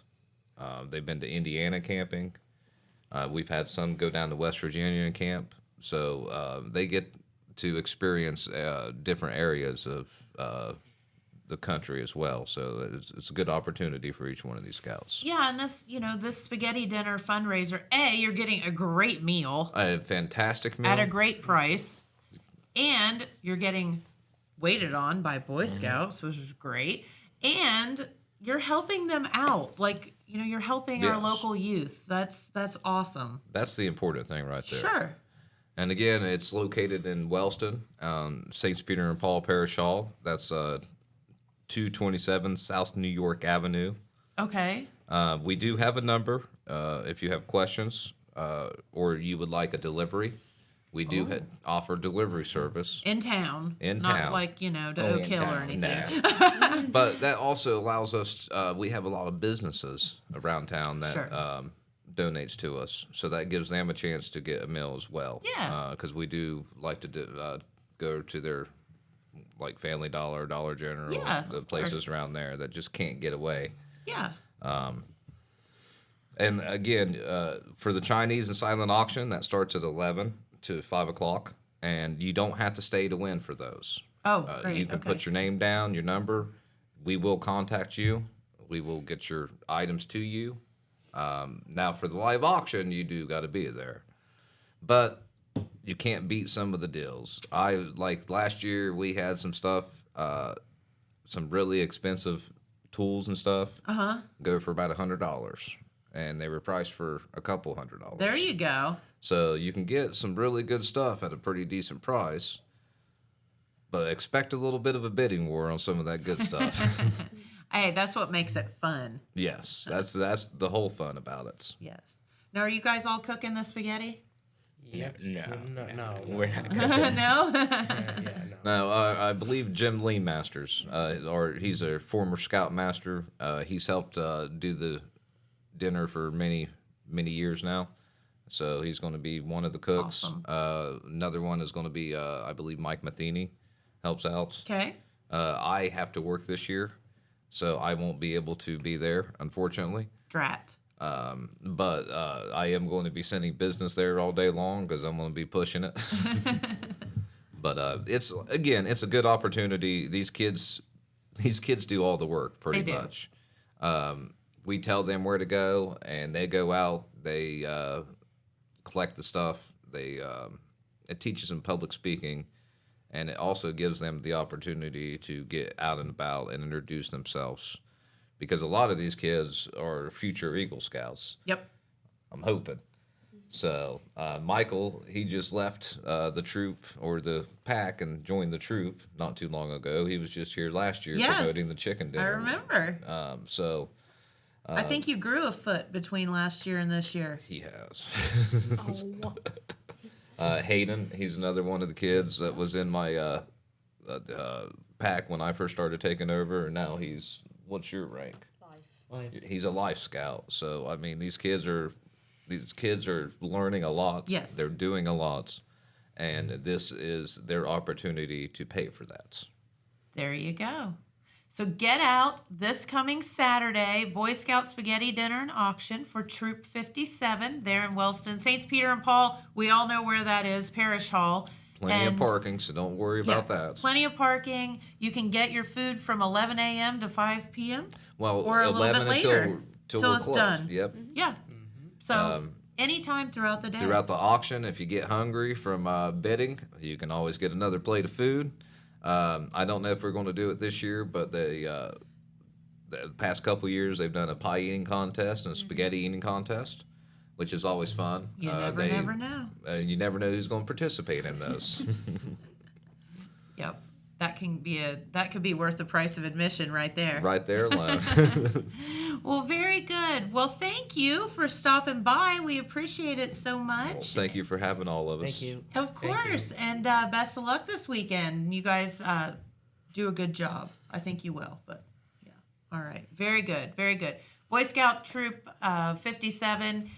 They've been to Indiana camping. We've had some go down to West Virginia and camp. So they get to experience different areas of the country as well. So it's a good opportunity for each one of these scouts. Yeah, and this spaghetti dinner fundraiser, you're getting a great meal A fantastic meal. at a great price, and you're getting waited on by Boy Scouts, which is great, and you're helping them out. Like, you're helping our Yes. local youth. That's awesome. That's the important thing right there. Sure. And again, it's located in Wellston, St. Peter and Paul Parish Hall. That's 227 South New York Avenue. Okay. We do have a number if you have questions or you would like a delivery. We do offer delivery service. In town. In Not town. like, to Only Oak in Hill or town, anything. nah. But that also allows us, we have a lot of businesses around town that Sure. Donates to us. So that gives them a chance to get a meal as well. Yeah. Because we do like to go to their like Family Dollar, Dollar General, Yeah, the of places course. around there that just can't get away. Yeah. And again, for the Chinese and silent auction, that starts at 11 to 5 o'clock. And you don't have to stay to win for those. Oh, great. You can okay. put your name down, your number. We will contact you. We will get your items to you. Now, for the live auction, you do got to be there. But you can't beat some of the deals. Like last year, we had some stuff, some really expensive tools and stuff. Go for about $100. And they were priced for a couple $100. There you go. So you can get some really good stuff at a pretty decent price, but expect a little bit of a bidding war on some of that good stuff. Hey, that's what makes it fun. Yes, that's the whole fun about it. Yes. Now, are you guys all cooking the spaghetti? No. We're not cooking. No? No, I believe Jim Lee Masters, or he's a former Scout Master. He's helped do the dinner for many years now. So he's going to be one of the cooks. Awesome. Another one is going to be, I believe, Mike Matheny helps out. Okay. I have to work this year, so I won't be able to be there, unfortunately. Drat. But I am going to be sending business there all day long because I'm going to be pushing it. But it's a good opportunity. These kids do all the work pretty They do. much. We tell them where to go, and they go out. They collect the stuff. It teaches them public speaking, and it also gives them the opportunity to get out and about and introduce themselves. Because a lot of these kids are future Eagle Scouts. Yep. I'm hoping. So Michael, he just left the troop or the pack and joined the troop not too long ago. He was just here last year Yes, promoting the chicken I dinner. remember. So I think you grew a foot between last year and this year. he has. Hayden, he's another one of the kids that was in my pack when I first started taking over, and now he's, what's your rank? Life. He's a life scout. So I mean, these kids are learning a lot. Yes. They're doing a lot, and this is their opportunity to pay for that. There you go. So get out this coming Saturday, Boy Scout Spaghetti Dinner and Auction for Troop 57 there in Wellston. St. Peter and Paul, we all know where that is, Parish Hall. Plenty of And- parking, so don't worry about Yeah, that. Plenty of parking. You can get your food from 11 a.m. to 5 p.m. Well, or a little 11 bit later until till we're it's closed. done. Yep. Yeah. So anytime throughout the day. Throughout the auction, if you get hungry from bidding, you can always get another plate of food. I don't know if we're going to do it this year, but the past couple years they've done a pie eating contest and a spaghetti eating contest, which is always fun. You never know. You never know who's going to participate in those. Yep. that could be worth the price of admission right there. Right there alone. Well, very good. Well, thank you for stopping by. We appreciate it so much. Thank you for having all of us. Thank you. Of course. And best of luck this weekend. You guys do a good job. I think you will. But yeah. All right. Very good. Very good. Boy Scout Troop 57.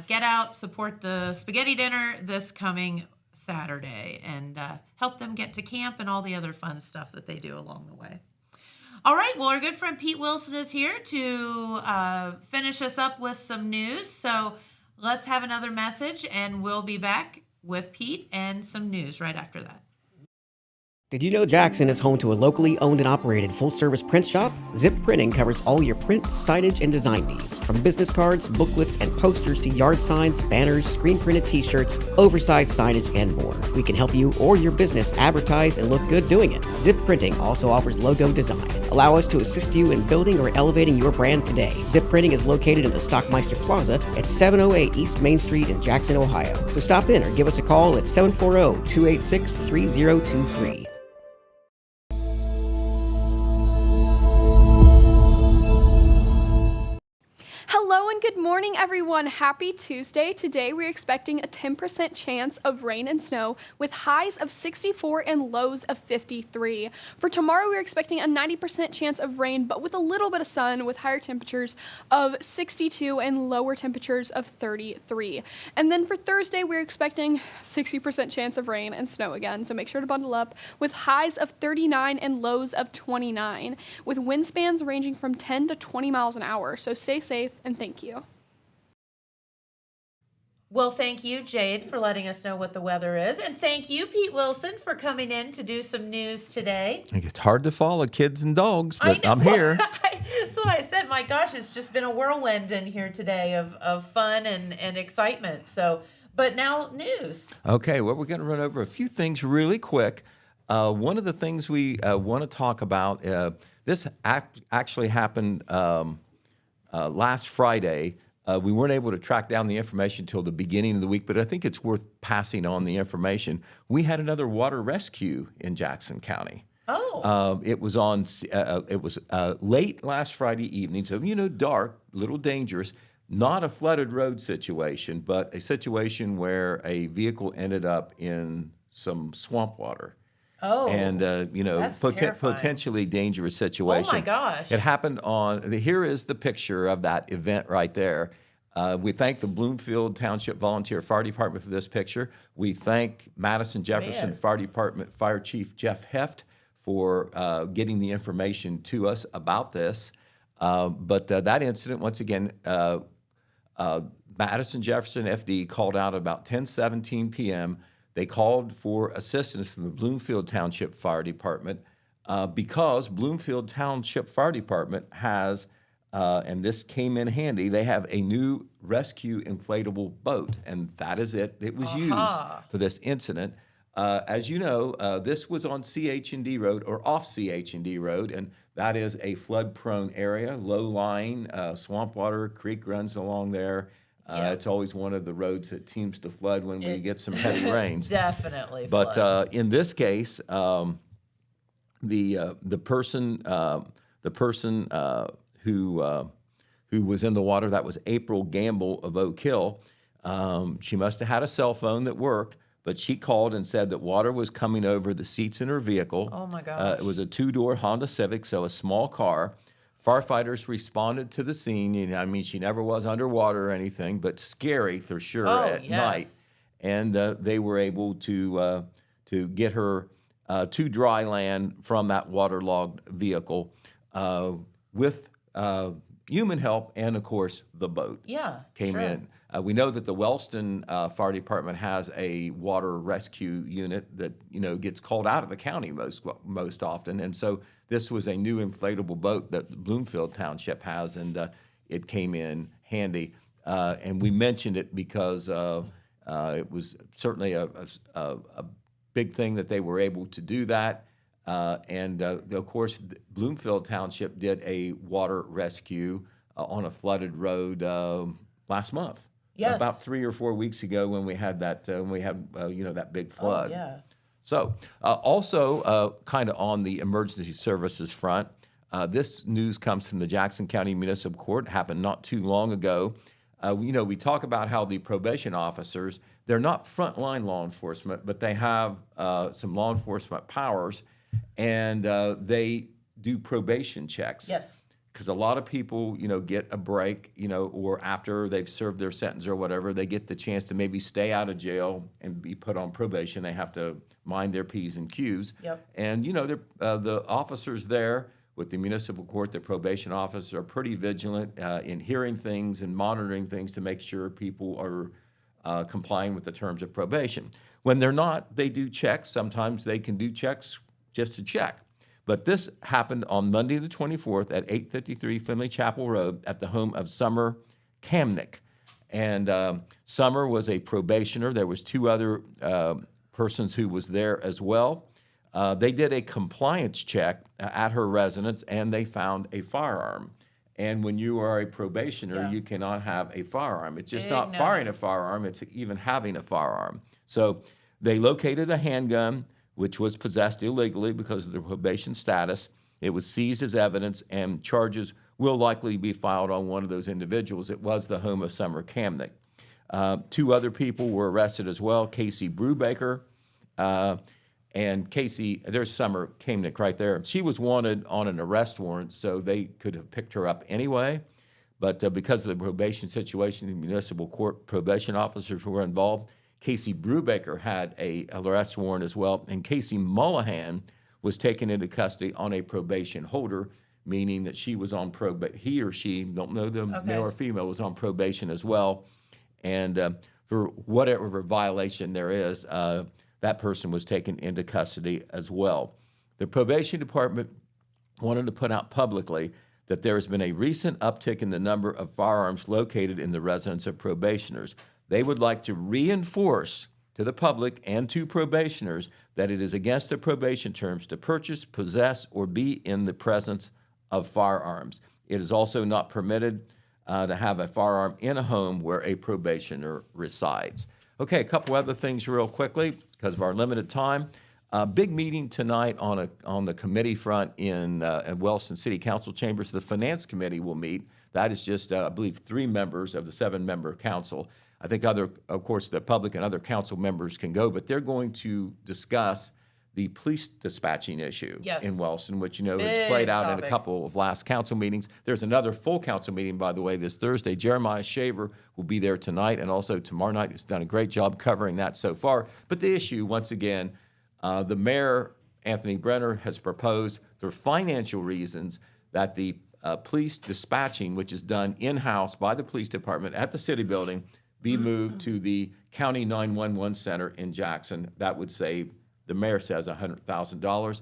Get out, support the spaghetti dinner this coming Saturday, and help them get to camp and all the other fun stuff that they do along the way. All right, well, our good friend Pete Wilson is here to finish us up with some news. So let's have another message, and we'll be back with Pete and some news right after that. Did you know Jackson is home to a locally owned and operated full-service print shop? Zip Printing covers all your print, signage, and design needs. From business cards, booklets, and posters to yard signs, banners, screen-printed t-shirts, oversized signage, and more. We can help you or your business advertise and look good doing it. Zip Printing also offers logo design. Allow us to assist you in building or elevating your brand today. Zip Printing is located in the Stockmeister Plaza at 708 East Main Street in Jackson, Ohio. So stop in or give us a call at 740-286-3023. Hello and good morning, everyone. Happy Tuesday. Today we're expecting a 10% chance of rain and snow with highs of 64 and lows of 53. For tomorrow, we're expecting a 90% chance of rain, but with a little bit of sun with higher temperatures of 62 and lower temperatures of 33. And then for Thursday, we're expecting 60% chance of rain and snow again, so make sure to bundle up with highs of 39 and lows of 29, with wind spans ranging from 10 to 20 miles an hour. So stay safe and thank you. Well, thank you, Jade, for letting us know what the weather is. And thank you, Pete Wilson, for coming in to do some news today. It's hard to follow kids and dogs, but I'm here. That's what I said. My gosh, it's just been a whirlwind in here today of fun and excitement. So, but now news. Okay, well, we're going to run over a few things really quick. One of the things we want to talk about, this actually happened last Friday. We weren't able to track down the information until the beginning of the week, but I think it's worth passing on the information. We had another water rescue in Jackson County. Oh. It was on. It was late last Friday evening, so dark, a little dangerous. Not a flooded road situation, but a situation where a vehicle ended up in some swamp water. Oh, and that's terrifying. potentially dangerous situation. Oh my gosh! It happened on. Here is the picture of that event right there. We thank the Bloomfield Township Volunteer Fire Department for this picture. We thank Madison Jefferson Fire Department Fire Chief Jeff Heft for getting the information to us about this. But that incident, once again, Madison Jefferson FD called out about 10:17 p.m. They called for assistance from the Bloomfield Township Fire Department because Bloomfield Township Fire Department has, and this came in handy, they have a new rescue inflatable boat, and that is it. It was used for this incident. As you know, this was on CH&D Road or off CH&D Road, and that is a flood-prone area, low-lying, swamp water, creek runs along there. It's always one of the roads that seems to flood when we get some heavy rains. Definitely. But in this case, the person who was in the water, that was April Gamble of Oak Hill. She must have had a cell phone that worked, but she called and said that water was coming over the seats in her vehicle. Oh my gosh! It was a two-door Honda Civic, so a small car. Firefighters responded to the scene. I mean, she never was underwater or anything, but scary for sure at night. And they were able to get her to dry land from that waterlogged vehicle with human help and, of course, the boat came in. We know that the Wellston Fire Department has a water rescue unit that gets called out of the county most often, and so this was a new inflatable boat that Bloomfield Township has, and it came in handy. And we mentioned it because it was certainly a big thing that they were able to do that. And of course, Bloomfield Township did a water rescue on a flooded road last month. Yes. About 3 or 4 weeks ago when we had that that big flood. Oh, yeah. So, also kind of on the emergency services front, this news comes from the Jackson County Municipal Court. Happened not too long ago. We talk about how the probation officers, they're not frontline law enforcement, but they have some law enforcement powers, and they do probation checks. Yes. Because a lot of people, get a break, or after they've served their sentence or whatever, they get the chance to maybe stay out of jail and be put on probation. They have to mind their P's and Q's. Yep. And, the officers there with the municipal court, the probation officers are pretty vigilant in hearing things and monitoring things to make sure people are complying with the terms of probation. When they're not, they do checks. Sometimes they can do checks just to check. But this happened on Monday the 24th at 853 Finley Chapel Road at the home of Summer Kamnick. And Summer was a probationer. There was two other persons who was there as well. They did a compliance check at her residence, and they found a firearm. And when you are a probationer, you cannot have a firearm. It's just not firing a firearm, it's even having a firearm. So they located a handgun, which was possessed illegally because of the probation status. It was seized as evidence, and charges will likely be filed on one of those individuals. It was the home of Summer Kamnick. Two other people were arrested as well, Casey Brubaker, and Casey, there's Summer Kamnick right there. She was wanted on an arrest warrant, so they could have picked her up anyway. But because of the probation situation, the municipal court probation officers were involved. Casey Brubaker had an arrest warrant as well, and Casey Mullahan was taken into custody on a probation holder, meaning that she was on probation. He or she, don't know the male or female, was on probation as well. And for whatever violation there is, that person was taken into custody as well. The probation department wanted to put out publicly that there has been a recent uptick in the number of firearms located in the residence of probationers. They would like to reinforce to the public and to probationers that it is against the probation terms to purchase, possess, or be in the presence of firearms. It is also not permitted to have a firearm in a home where a probationer resides. Okay, a couple other things real quickly because of our limited time. Big meeting tonight on the committee front in Wellston City Council chambers. The Finance Committee will meet. That is just, I believe, 3 members of the 7-member council. I think of course, the public and other council members can go, but they're going to discuss the police dispatching issue in Wellston, which, has played out in a couple of last council meetings. There's another full council meeting, by the way, this Thursday. Jeremiah Shaver will be there tonight and also tomorrow night. He's done a great job covering that so far. But the issue, once again, the mayor, Anthony Brenner, has proposed for financial reasons that the police dispatching, which is done in-house by the police department at the city building, be moved to the County 911 Center in Jackson. That would save, the mayor says, $100,000.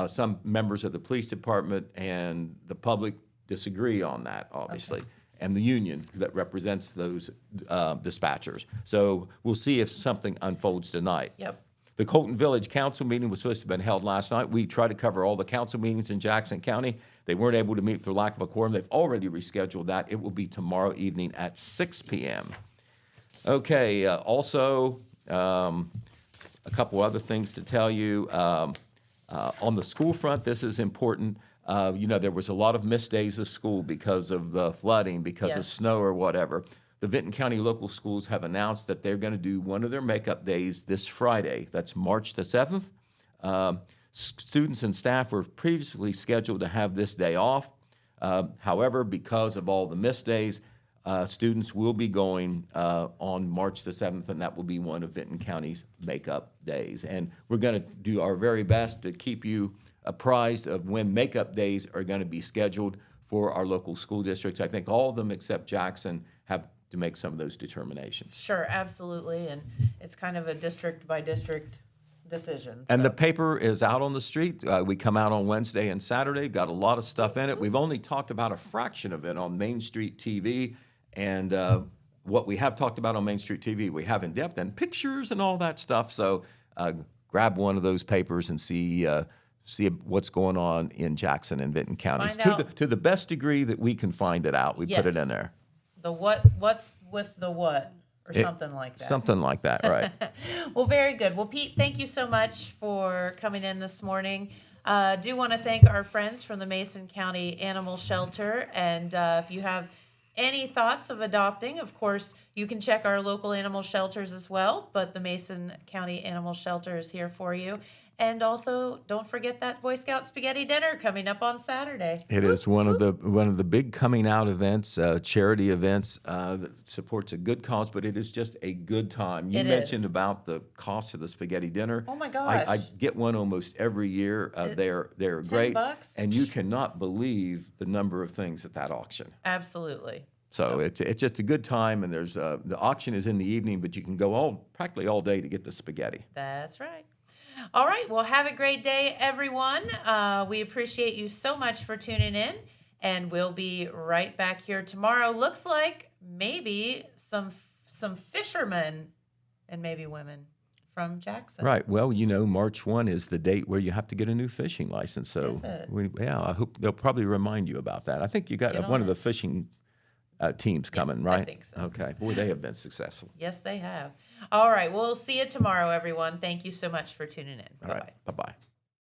Some members of the police department and the public disagree on that, obviously, and the union that represents those dispatchers. So we'll see if something unfolds tonight. Yep. The Colton Village Council meeting was supposed to have been held last night. We tried to cover all the council meetings in Jackson County. They weren't able to meet for lack of a quorum. They've already rescheduled that. It will be tomorrow evening at 6 p.m. Okay, also, a couple other things to tell you. On the school front, this is important. There was a lot of missed days of school because of the flooding, because of snow or whatever. The Vinton County local schools have announced that they're going to do one of their makeup days this Friday. That's March the 7th. Students and staff were previously scheduled to have this day off. However, because of all the missed days, students will be going on March the 7th, and that will be one of Vinton County's makeup days. And we're going to do our very best to keep you apprised of when makeup days are going to be scheduled for our local school districts. I think all of them except Jackson have to make some of those determinations. Sure, absolutely. And it's kind of a district by district decision. And the paper is out on the street. We come out on Wednesday and Saturday, got a lot of stuff in it. We've only talked about a fraction of it on Main Street TV. And what we have talked about on Main Street TV, we have in depth and pictures and all that stuff. So grab one of those papers and see what's going on in Jackson and Vinton counties. To the best degree that we can find it out, we put it in there. What's with the what? or something like that. Something like that, right? Well, very good. Well, Pete, thank you so much for coming in this morning. Do want to thank our friends from the Mason County Animal Shelter. And if you have any thoughts of adopting, of course, you can check our local animal shelters as well. But the Mason County Animal Shelter is here for you. And also, don't forget that Boy Scout spaghetti dinner coming up on Saturday. It is one of the big coming out events, charity events that supports a good cause, but it is just a good time. You mentioned about the cost of the spaghetti dinner. Oh my gosh! I get one almost every year. They're great, $10. and you cannot believe the number of things at that auction. Absolutely. So it's just a good time, and there's the auction is in the evening, but you can go practically all day to get the spaghetti. That's right. All right. Well, have a great day, everyone. We appreciate you so much for tuning in, and we'll be right back here tomorrow. Looks like maybe some fishermen and maybe women from Jackson. Right. Well, March 1 is the date where you have to get a new fishing license. So I hope they'll probably remind you about that. I think you got one of the fishing teams coming, right? I think so. Okay. Boy, they have been successful. Yes, they have. All right. We'll see you tomorrow, everyone. Thank you so much for tuning in. All right. Bye-bye.